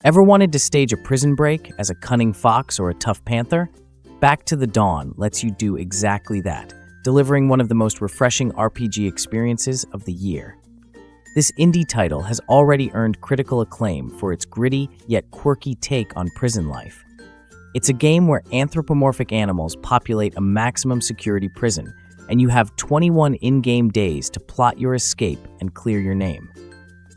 Ever wanted to stage a prison break as a cunning fox or a tough panther? Back to the Dawn lets you do exactly that, delivering one of the most refreshing RPG experiences of the year. This indie title has already earned critical acclaim for its gritty yet quirky take on prison life. It's a game where anthropomorphic animals populate a maximum security prison, and you have 21 in-game days to plot your escape and clear your name.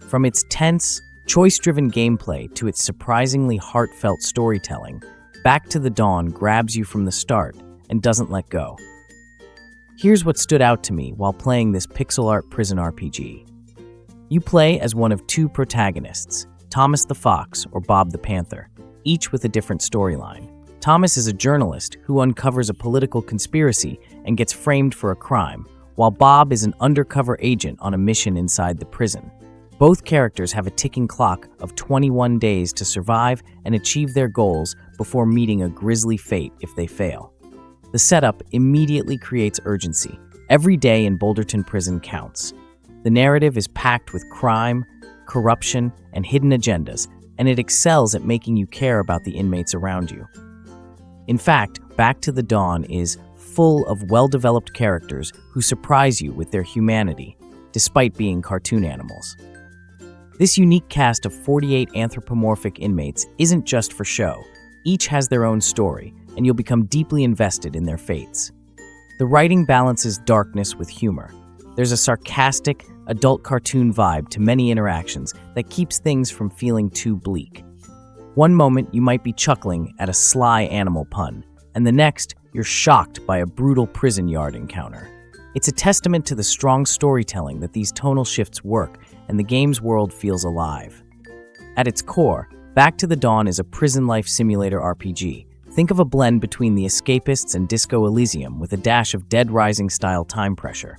From its tense, choice-driven gameplay to its surprisingly heartfelt storytelling, Back to the Dawn grabs you from the start and doesn't let go. Here's what stood out to me while playing this pixel art prison RPG. You play as one of two protagonists, Thomas the Fox or Bob the Panther, each with a different storyline. Thomas is a journalist who uncovers a political conspiracy and gets framed for a crime, while Bob is an undercover agent on a mission inside the prison. Both characters have a ticking clock of 21 days to survive and achieve their goals before meeting a grisly fate if they fail. The setup immediately creates urgency. Every day in Boulderton Prison counts. The narrative is packed with crime, corruption, and hidden agendas, and it excels at making you care about the inmates around you. In fact, Back to the Dawn is full of well-developed characters who surprise you with their humanity, despite being cartoon animals. This unique cast of 48 anthropomorphic inmates isn't just for show. Each has their own story, and you'll become deeply invested in their fates. The writing balances darkness with humor. There's a sarcastic, adult cartoon vibe to many interactions that keeps things from feeling too bleak. One moment you might be chuckling at a sly animal pun, and the next you're shocked by a brutal prison yard encounter. It's a testament to the strong storytelling that these tonal shifts work and the game's world feels alive. At its core, Back to the Dawn is a prison life simulator RPG. Think of a blend between the Escapists and Disco Elysium with a dash of Dead Rising-style time pressure.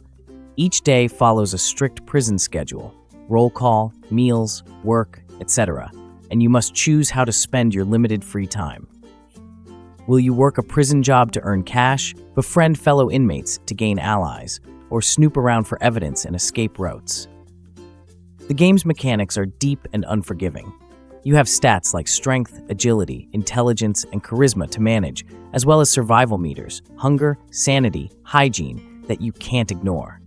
Each day follows a strict prison schedule, roll call, meals, work, etc., and you must choose how to spend your limited free time. Will you work a prison job to earn cash, befriend fellow inmates to gain allies, or snoop around for evidence and escape routes? The game's mechanics are deep and unforgiving. You have stats like strength, agility, intelligence, and charisma to manage, as well as survival meters, hunger, sanity, hygiene that you can't ignore.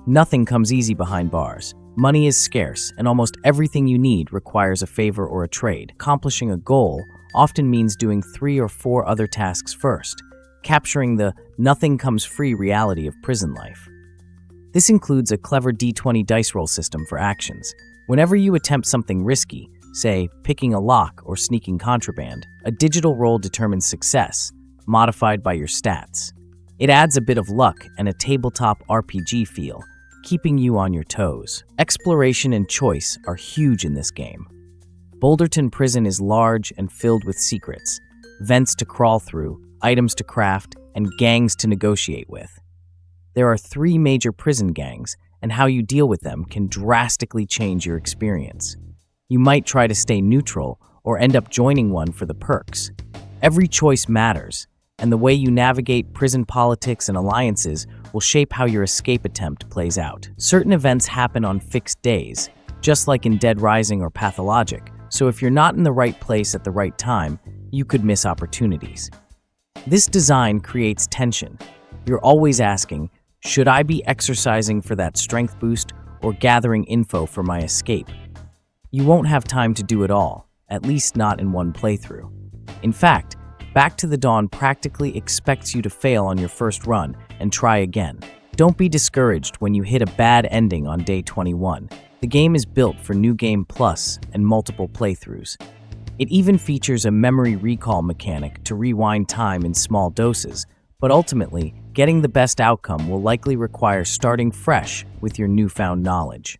Nothing comes easy behind bars. Money is scarce, and almost everything you need requires a favor or a trade. Accomplishing a goal often means doing 3 or 4 other tasks first, capturing the nothing comes free reality of prison life. This includes a clever D20 dice roll system for actions. Whenever you attempt something risky, say picking a lock or sneaking contraband, a digital roll determines success, modified by your stats. It adds a bit of luck and a tabletop RPG feel, keeping you on your toes. Exploration and choice are huge in this game. Boulderton Prison is large and filled with secrets, vents to crawl through, items to craft, and gangs to negotiate with. There are 3 major prison gangs, and how you deal with them can drastically change your experience. You might try to stay neutral or end up joining one for the perks. Every choice matters, and the way you navigate prison politics and alliances will shape how your escape attempt plays out. Certain events happen on fixed days, just like in Dead Rising or Pathologic, so if you're not in the right place at the right time, you could miss opportunities. This design creates tension. You're always asking, should I be exercising for that strength boost or gathering info for my escape? You won't have time to do it all, at least not in one playthrough. In fact, Back to the Dawn practically expects you to fail on your first run and try again. Don't be discouraged when you hit a bad ending on day 21. The game is built for New Game Plus and multiple playthroughs. It even features a memory recall mechanic to rewind time in small doses, but ultimately, getting the best outcome will likely require starting fresh with your newfound knowledge.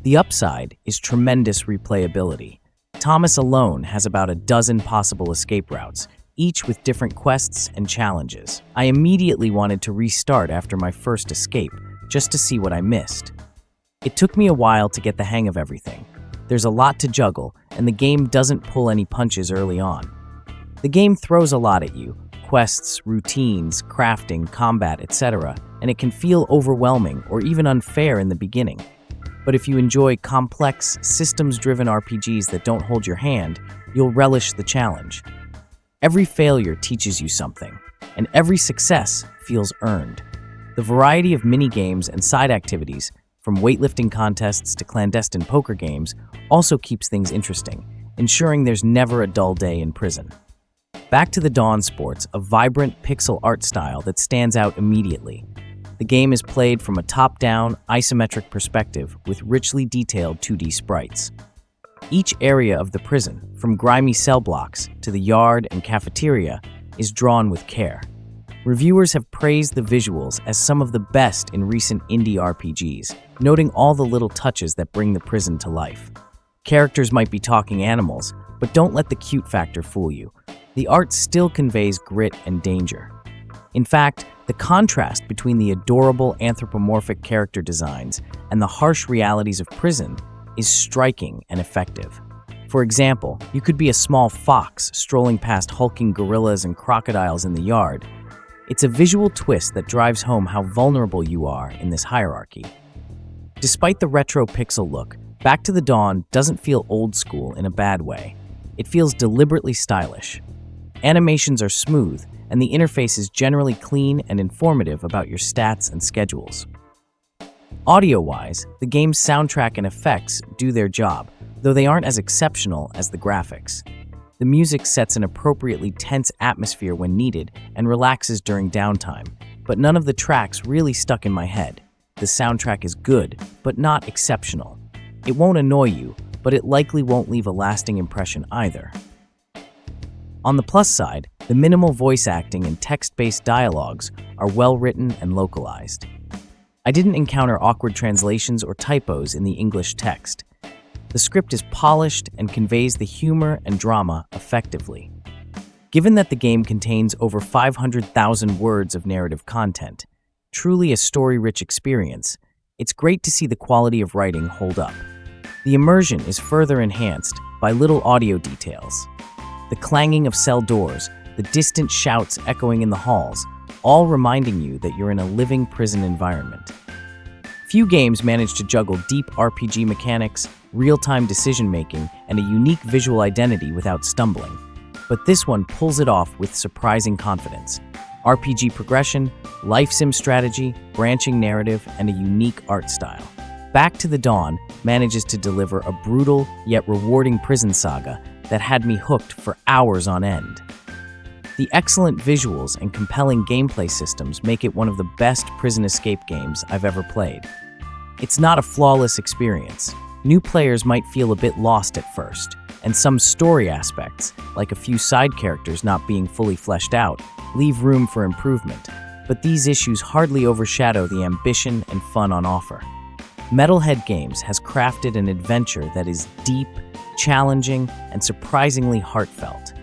The upside is tremendous replayability. Thomas alone has about a dozen possible escape routes, each with different quests and challenges. I immediately wanted to restart after my first escape, just to see what I missed. It took me a while to get the hang of everything. There's a lot to juggle, and the game doesn't pull any punches early on. The game throws a lot at you, quests, routines, crafting, combat, etc., and it can feel overwhelming or even unfair in the beginning. But if you enjoy complex, systems-driven RPGs that don't hold your hand, you'll relish the challenge. Every failure teaches you something, and every success feels earned. The variety of mini-games and side activities, from weightlifting contests to clandestine poker games, also keeps things interesting, ensuring there's never a dull day in prison. Back to the Dawn sports a vibrant pixel art style that stands out immediately. The game is played from a top-down, isometric perspective with richly detailed 2D sprites. Each area of the prison, from grimy cell blocks to the yard and cafeteria, is drawn with care. Reviewers have praised the visuals as some of the best in recent indie RPGs, noting all the little touches that bring the prison to life. Characters might be talking animals, but don't let the cute factor fool you. The art still conveys grit and danger. In fact, the contrast between the adorable anthropomorphic character designs and the harsh realities of prison is striking and effective. For example, you could be a small fox strolling past hulking gorillas and crocodiles in the yard. It's a visual twist that drives home how vulnerable you are in this hierarchy. Despite the retro pixel look, Back to the Dawn doesn't feel old school in a bad way. It feels deliberately stylish. Animations are smooth, and the interface is generally clean and informative about your stats and schedules. Audio-wise, the game's soundtrack and effects do their job, though they aren't as exceptional as the graphics. The music sets an appropriately tense atmosphere when needed and relaxes during downtime, but none of the tracks really stuck in my head. The soundtrack is good, but not exceptional. It won't annoy you, but it likely won't leave a lasting impression either. On the plus side, the minimal voice acting and text-based dialogues are well-written and localized. I didn't encounter awkward translations or typos in the English text. The script is polished and conveys the humor and drama effectively. Given that the game contains over 500,000 words of narrative content, truly a story-rich experience, it's great to see the quality of writing hold up. The immersion is further enhanced by little audio details. The clanging of cell doors, the distant shouts echoing in the halls, all reminding you that you're in a living prison environment. Few games manage to juggle deep RPG mechanics, real-time decision-making, and a unique visual identity without stumbling. But this one pulls it off with surprising confidence. RPG progression, life sim strategy, branching narrative, and a unique art style. Back to the Dawn manages to deliver a brutal yet rewarding prison saga that had me hooked for hours on end. The excellent visuals and compelling gameplay systems make it one of the best prison escape games I've ever played. It's not a flawless experience. New players might feel a bit lost at first, and some story aspects, like a few side characters not being fully fleshed out, leave room for improvement. But these issues hardly overshadow the ambition and fun on offer. Metalhead Games has crafted an adventure that is deep, challenging, and surprisingly heartfelt.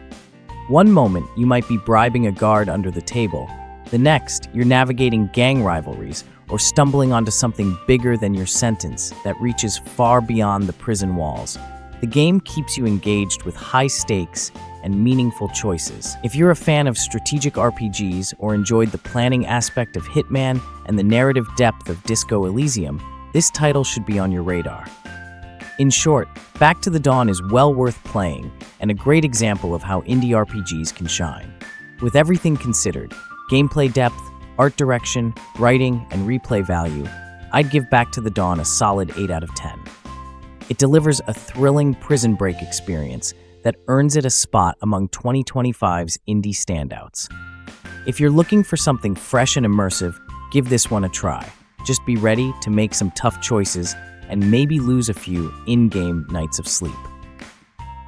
One moment, you might be bribing a guard under the table. The next, you're navigating gang rivalries or stumbling onto something bigger than your sentence that reaches far beyond the prison walls. The game keeps you engaged with high stakes and meaningful choices. If you're a fan of strategic RPGs or enjoyed the planning aspect of Hitman and the narrative depth of Disco Elysium, this title should be on your radar. In short, Back to the Dawn is well worth playing and a great example of how indie RPGs can shine. With everything considered, gameplay depth, art direction, writing, and replay value, I'd give Back to the Dawn a solid 8 out of 10. It delivers a thrilling prison break experience that earns it a spot among 2025's indie standouts. If you're looking for something fresh and immersive, give this one a try. Just be ready to make some tough choices and maybe lose a few in-game nights of sleep.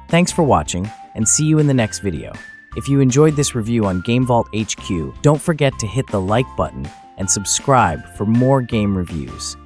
Thanks for watching, and see you in the next video. If you enjoyed this review on GameVault HQ, don't forget to hit the like button and subscribe for more game reviews.